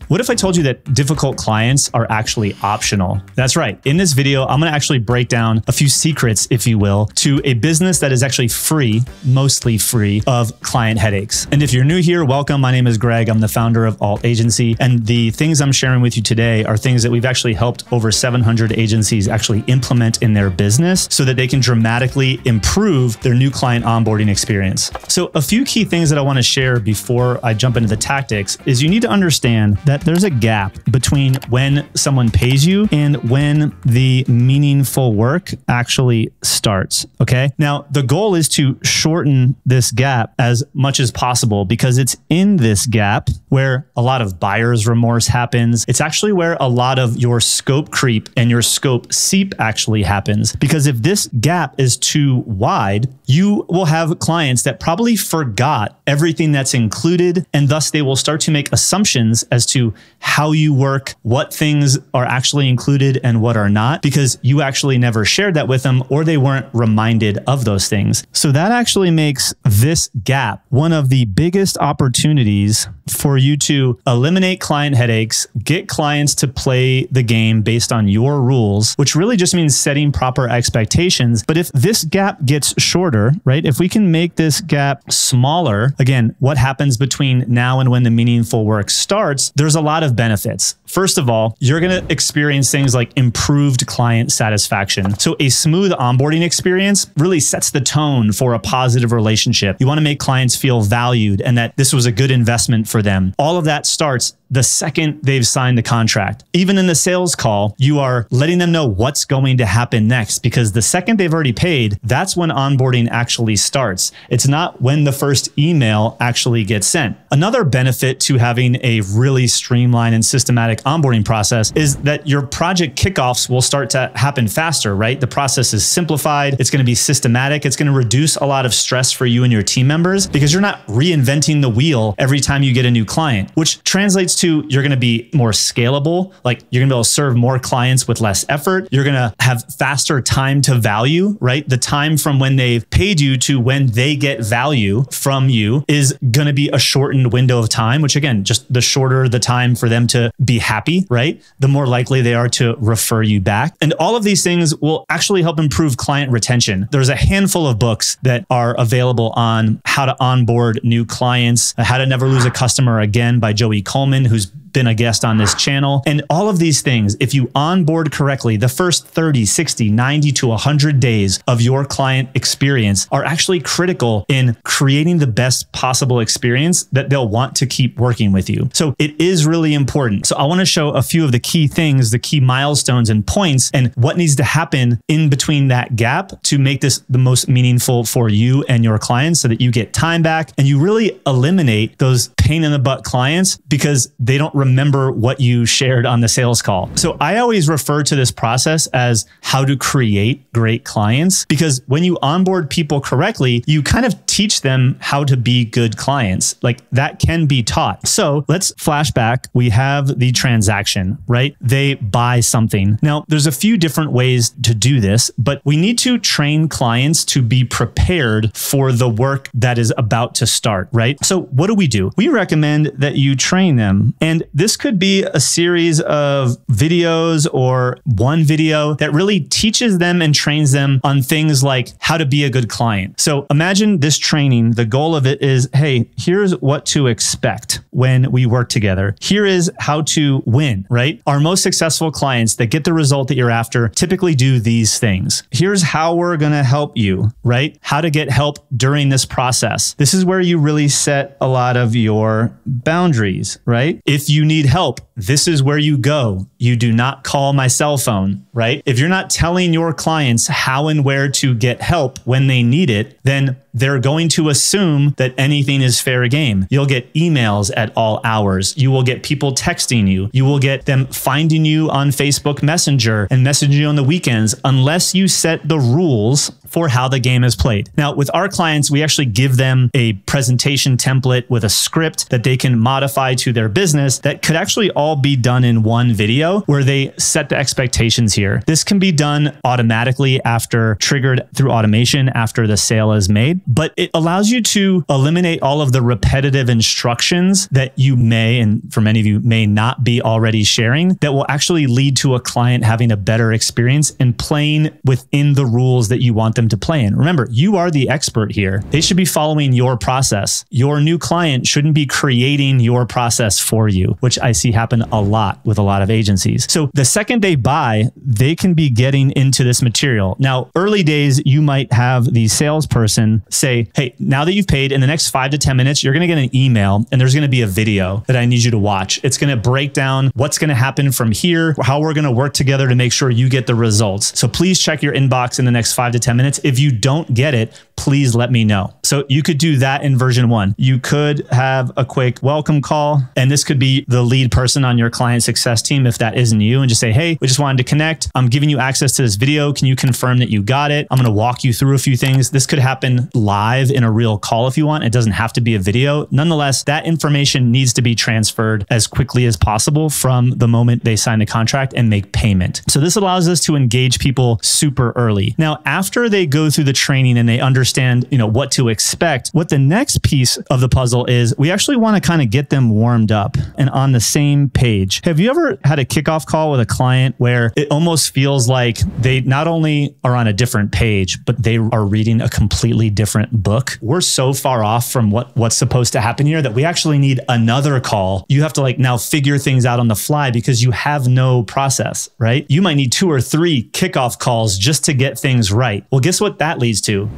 What if I told you that difficult clients are actually optional? That's right. In this video, I'm going to actually break down a few secrets, if you will, to a business that is actually free, mostly free, of client headaches. And if you're new here, welcome. My name is Greg. I'm the founder of Alt Agency. And the things I'm sharing with you today are things that we've actually helped over 700 agencies actually implement in their business so that they can dramatically improve their new client onboarding experience. So a few key things that I want to share before I jump into the tactics is you need to understand that there's a gap between when someone pays you and when the meaningful work actually starts. Okay. Now, the goal is to shorten this gap as much as possible because it's in this gap where a lot of buyer's remorse happens. It's actually where a lot of your scope creep and your scope seep actually happens. Because if this gap is too wide, you will have clients that probably forgot everything that's included, and thus they will start to make assumptions as to how you work, what things are actually included and what are not, because you actually never shared that with them or they weren't reminded of those things. So that actually makes this gap one of the biggest opportunities for you to eliminate client headaches, get clients to play the game based on your rules, which really just means setting proper expectations. But if this gap gets shorter, right? If we can make this gap smaller, again, what happens between now and when the meaningful work starts, there's a lot of benefits. First of all, you're going to experience things like improved client satisfaction. So a smooth onboarding experience really sets the tone for a positive relationship. You want to make clients feel valued and that this was a good investment for them. All of that starts the second they've signed the contract. Even in the sales call, you are letting them know what's going to happen next, because the second they've already paid, that's when onboarding actually starts. It's not when the first email actually gets sent. Another benefit to having a really streamlined and systematic onboarding process is that your project kickoffs will start to happen faster, right? The process is simplified. It's going to be systematic. It's going to reduce a lot of stress for you and your team members because you're not reinventing the wheel every time you get a new client, which translates to you're going to be more scalable. Like you're going to be able to serve more clients with less effort. You're going to have faster time to value, right? The time from when they've paid you to when they get value from you is going to be a shortened window of time, which again, just the shorter the time for them to be happy, right? The more likely they are to refer you back. And all of these things will actually help improve client retention. There's a handful of books that are available on how to onboard new clients, How to Never Lose a Customer Again by Joey Coleman, who's been a guest on this channel. And all of these things, if you onboard correctly, the first 30, 60, 90 to 100 days of your client experience are actually critical in creating the best possible experience that they'll want to keep working with you. So it is really important. So I want to show a few of the key things, the key milestones and points, and what needs to happen in between that gap to make this the most meaningful for you and your clients so that you get time back and you really eliminate those pain in the butt clients because they don't remember what you shared on the sales call. So I always refer to this process as how to create great clients, because when you onboard people correctly, you kind of teach them how to be good clients. Like that can be taught. So let's flash back. We have the transaction, right? They buy something. Now, there's a few different ways to do this, but we need to train clients to be prepared for the work that is about to start, right? So what do? We recommend that you train them. And this could be a series of videos or one video that really teaches them and trains them on things like how to be a good client. So imagine this training, the goal of it is, hey, here's what to expect when we work together. Here is how to win, right? Our most successful clients that get the result that you're after typically do these things. Here's how we're going to help you, right? How to get help during this process. This is where you really set a lot of your boundaries, right? If you need help, this is where you go. You do not call my cell phone, right? If you're not telling your clients how and where to get help when they need it, then they're going to assume that anything is fair game. You'll get emails at all hours. You will get people texting you. you. You will get them finding you on Facebook Messenger and messaging you on the weekends unless you set the rules for how the game is played. Now, with our clients, we actually give them a presentation template with a script that they can modify to their business that could actually all be done in one video where they set the expectations here. This can be done automatically after triggered through automation after the sale is made, but it allows you to eliminate all of the repetitive instructions that you may, and for many of you may not be already sharing, that will actually lead to a client having a better experience and playing within the rules that you want them to play in. Remember, you are the expert here. They should be following your process. Your new client shouldn't be creating your process for you, which I see happen a lot with a lot of agencies. So the second they buy, they can be getting into this material. Now, early days, you might have the salesperson say, hey, now that you've paid, in the next 5 to 10 minutes, you're going to get an email and there's going to be a video that I need you to watch. It's going to break down what's going to happen from here, how we're going to work together to make sure you get the results. So please check your inbox in the next 5 to 10 minutes. If you don't get it, please let me know. So you could do that in version 1. You could have a quick welcome call, and this could be the lead person on your client success team if that isn't you, and just say, hey, we just wanted to connect. I'm giving you access to this video. Can you confirm that you got it? I'm going to walk you through a few things. This could happen live in a real call if you want. It doesn't have to be a video. Nonetheless, that information needs to be transferred as quickly as possible from the moment they sign the contract and make payment. So this allows us to engage people super early. Now, after they go through the training and they understand, what to expect, what the next piece of the puzzle is, we actually want to kind of get them warmed up and on the same page. Have you ever had a kickoff call with a client where it almost feels like they not only are on a different page, but they are reading a completely different book? We're so far off from what's supposed to happen here that we actually need another call. You have to now figure things out on the fly because you have no process, right? You might need 2 or 3 kickoff calls just to get things right. Well, guess what that leads to?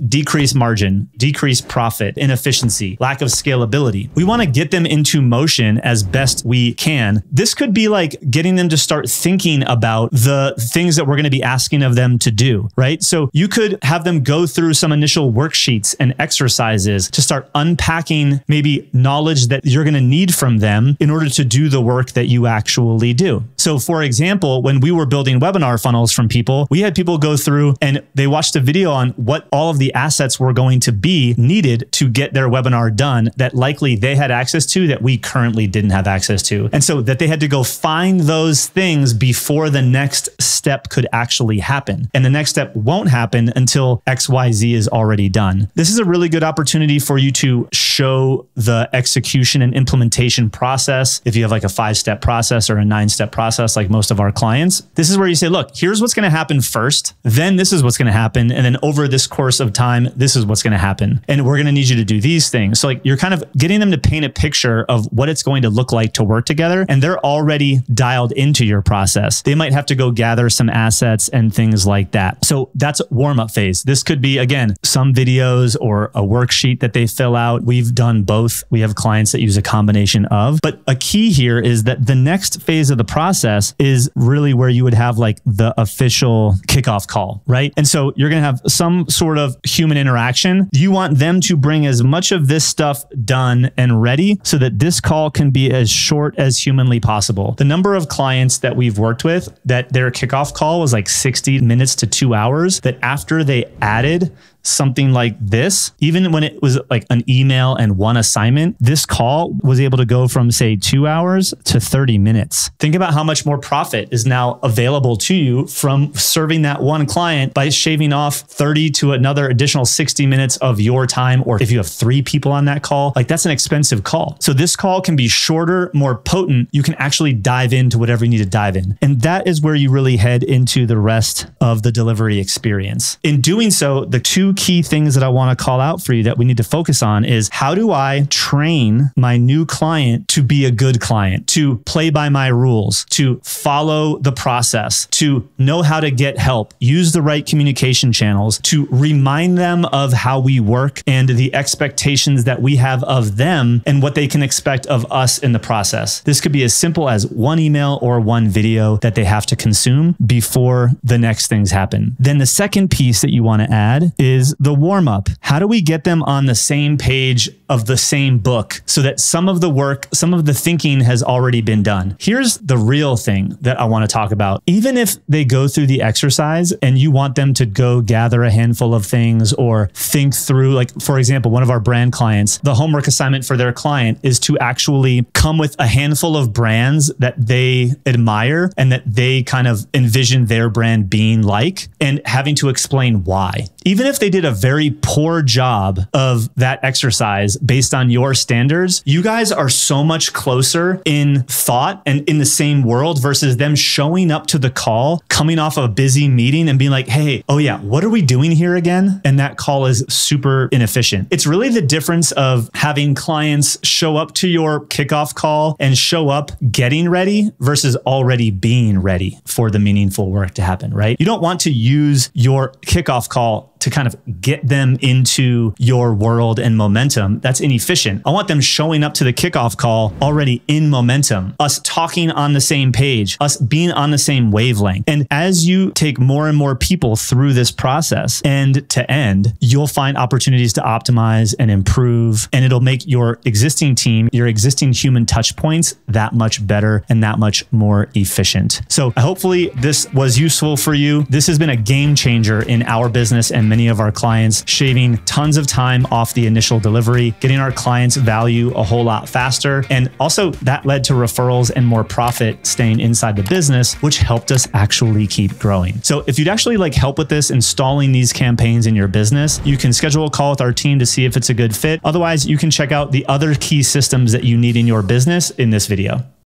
Decreased margin, decreased profit, inefficiency, lack of scalability. We want to get them into motion as best we can. This could be like getting them to start thinking about the things that we're going to be asking of them to do, right? So you could have them go through some initial worksheets and exercises to start unpacking maybe knowledge that you're going to need from them in order to do the work that you actually do. So for example, when we were building webinar funnels from people, we had people go through and they watched a video on what all of the assets were going to be needed to get their webinar done that likely they had access to that we currently didn't have access to. And so that they had to go find those things before the next step could actually happen. And the next step won't happen until XYZ is already done. This is a really good opportunity for you to show the execution and implementation process. If you have like a 5-step process or a 9-step process, like most of our clients, this is where you say, look, here's what's going to happen first. Then this is what's going to happen. And then over this course of time, this is what's going to happen. And we're going to need you to do these things. So you're kind of getting them to paint a picture of what it's going to look like to work together. And they're already dialed into your process. They might have to go gather some assets and things like that. So that's warm-up phase. This could be, again, some videos or a worksheet that they fill out. We've done both. We have clients that use a combination of. But a key here is that the next phase of the process is really where you would have like the official kickoff call, right? And so you're going to have some sort of human interaction. You want them to bring as much of this stuff done and ready so that this call can be as short as humanly possible. The number of clients that we've worked with that their kickoff call was like 60 minutes to 2 hours, that after they added something like this, even when it was like an email and one assignment, this call was able to go from say 2 hours to 30 minutes. Think about how much more profit is now available to you from serving that one client by shaving off 30 to another additional 60 minutes of your time. Or if you have 3 people on that call, like that's an expensive call. So this call can be shorter, more potent. You can actually dive into whatever you need to dive in. And that is where you really head into the rest of the delivery experience. In doing so, the 2 key things that I want to call out for you that we need to focus on is, how do I train my new client to be a good client, to play by my rules, to follow the process, to know how to get help, use the right communication channels, to remind them of how we work and the expectations that we have of them and what they can expect of us in the process. This could be as simple as 1 email or 1 video that they have to consume before the next things happen. Then the second piece that you want to add is is the warm up. How do we get them on the same page of the same book so that some of the work, some of the thinking has already been done? Here's the real thing that I want to talk about. Even if they go through the exercise and you want them to go gather a handful of things or think through, like for example, one of our brand clients, the homework assignment for their client is to actually come with a handful of brands that they admire and that they kind of envision their brand being like, and having to explain why. Even if they did a very poor job of that exercise based on your standards, you guys are so much closer in thought and in the same world versus them showing up to the call, coming off a busy meeting and being like, hey, oh yeah, what are we doing here again? And that call is super inefficient. It's really the difference of having clients show up to your kickoff call and show up getting ready versus already being ready for the meaningful work to happen, right? You don't want to use your kickoff call to kind of get them into your world and momentum. That's inefficient. I want them showing up to the kickoff call already in momentum, us talking on the same page, us being on the same wavelength. And as you take more and more people through this process end to end, you'll find opportunities to optimize and improve, and it'll make your existing team, your existing human touch points that much better and that much more efficient. So hopefully this was useful for you. This has been a game changer in our business and many of our clients, shaving tons of time off the initial delivery, getting our clients value a whole lot faster. And also that led to referrals and more profit staying inside the business, which helped us actually keep growing. So if you'd actually like help with this, installing these campaigns in your business, you can schedule a call with our team to see if it's a good fit. Otherwise, you can check out the other key systems that you need in your business in this video.